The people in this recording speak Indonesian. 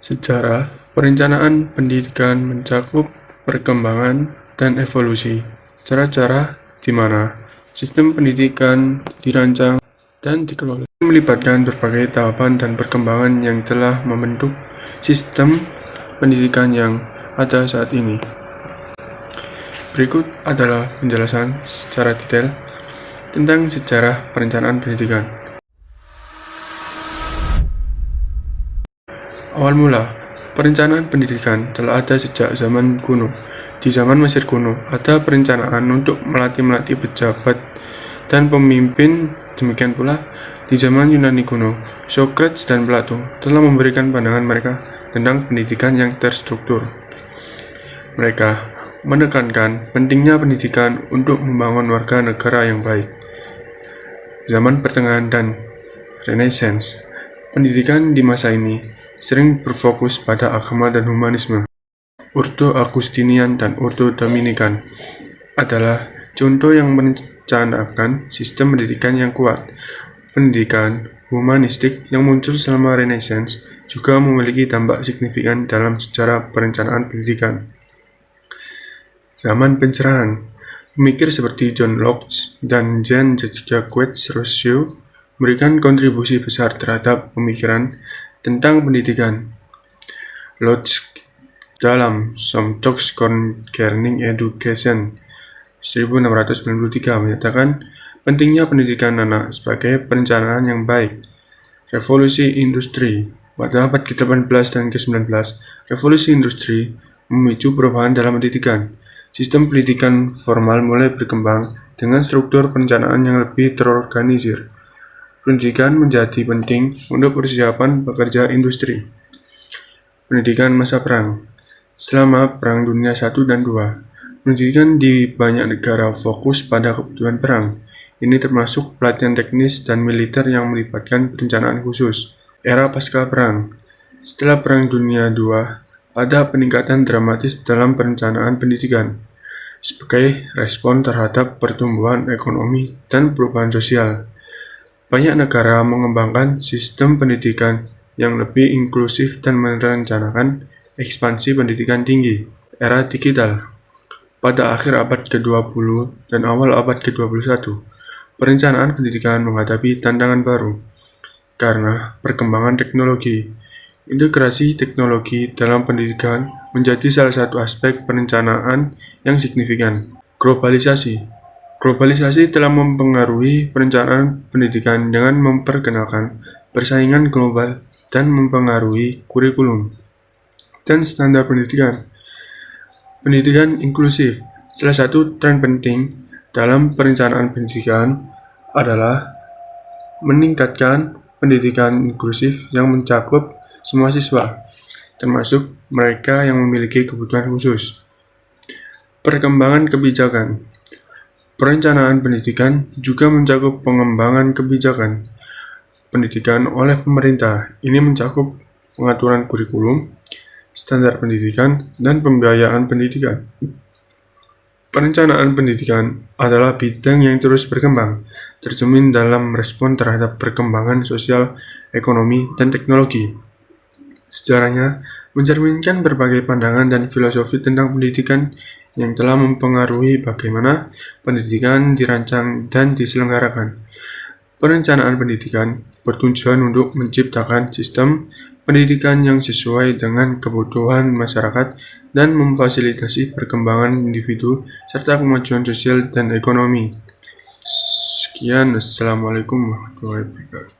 Sejarah perencanaan pendidikan mencakup perkembangan dan evolusi cara-cara di mana sistem pendidikan dirancang dan dikelola. Ini melibatkan berbagai tahapan dan perkembangan yang telah membentuk sistem pendidikan yang ada saat ini. Berikut adalah penjelasan secara detail tentang sejarah perencanaan pendidikan. Awal mula, perencanaan pendidikan telah ada sejak zaman kuno. Di zaman Mesir kuno, ada perencanaan untuk melatih pejabat dan pemimpin. Demikian pula, di zaman Yunani kuno, Socrates dan Plato telah memberikan pandangan mereka tentang pendidikan yang terstruktur. Mereka menekankan pentingnya pendidikan untuk membangun warga negara yang baik. Zaman pertengahan dan Renaissance, pendidikan di masa ini sering berfokus pada agama dan humanisme. Ordo Agustinian dan Ordo Dominikan adalah contoh yang merencanakan sistem pendidikan yang kuat. Pendidikan humanistik yang muncul selama Renaissance juga memiliki dampak signifikan dalam sejarah perencanaan pendidikan. Zaman pencerahan, pemikir seperti John Locke dan Jean-Jacques Rousseau memberikan kontribusi besar terhadap pemikiran tentang pendidikan. Locke dalam Some Talks Concerning Education 1693 menyatakan pentingnya pendidikan anak sebagai perencanaan yang baik. Revolusi industri pada abad ke-18 dan ke-19, revolusi industri memicu perubahan dalam pendidikan. Sistem pendidikan formal mulai berkembang dengan struktur perencanaan yang lebih terorganisir. Pendidikan menjadi penting untuk persiapan pekerja industri. Pendidikan masa perang. Selama Perang Dunia I dan II, pendidikan di banyak negara fokus pada kebutuhan perang. Ini termasuk pelatihan teknis dan militer yang melibatkan perencanaan khusus. Era pasca perang. Setelah Perang Dunia II, ada peningkatan dramatis dalam perencanaan pendidikan sebagai respon terhadap pertumbuhan ekonomi dan perubahan sosial. Banyak negara mengembangkan sistem pendidikan yang lebih inklusif dan merencanakan ekspansi pendidikan tinggi. Era digital. Pada akhir abad ke-20 dan awal abad ke-21, perencanaan pendidikan menghadapi tantangan baru karena perkembangan teknologi. Integrasi teknologi dalam pendidikan menjadi salah satu aspek perencanaan yang signifikan. Globalisasi telah mempengaruhi perencanaan pendidikan dengan memperkenalkan persaingan global dan mempengaruhi kurikulum dan standar pendidikan. Pendidikan inklusif. Salah satu tren penting dalam perencanaan pendidikan adalah meningkatkan pendidikan inklusif yang mencakup semua siswa, termasuk mereka yang memiliki kebutuhan khusus. Perkembangan kebijakan. Perencanaan pendidikan juga mencakup pengembangan kebijakan pendidikan oleh pemerintah. Ini mencakup pengaturan kurikulum, standar pendidikan, dan pembiayaan pendidikan. Perencanaan pendidikan adalah bidang yang terus berkembang, tercermin dalam respon terhadap perkembangan sosial, ekonomi, dan teknologi. Sejarahnya mencerminkan berbagai pandangan dan filosofi tentang pendidikan yang telah mempengaruhi bagaimana pendidikan dirancang dan diselenggarakan. Perencanaan pendidikan bertujuan untuk menciptakan sistem pendidikan yang sesuai dengan kebutuhan masyarakat dan memfasilitasi perkembangan individu serta kemajuan sosial dan ekonomi. Sekian, Assalamualaikum warahmatullahi wabarakatuh.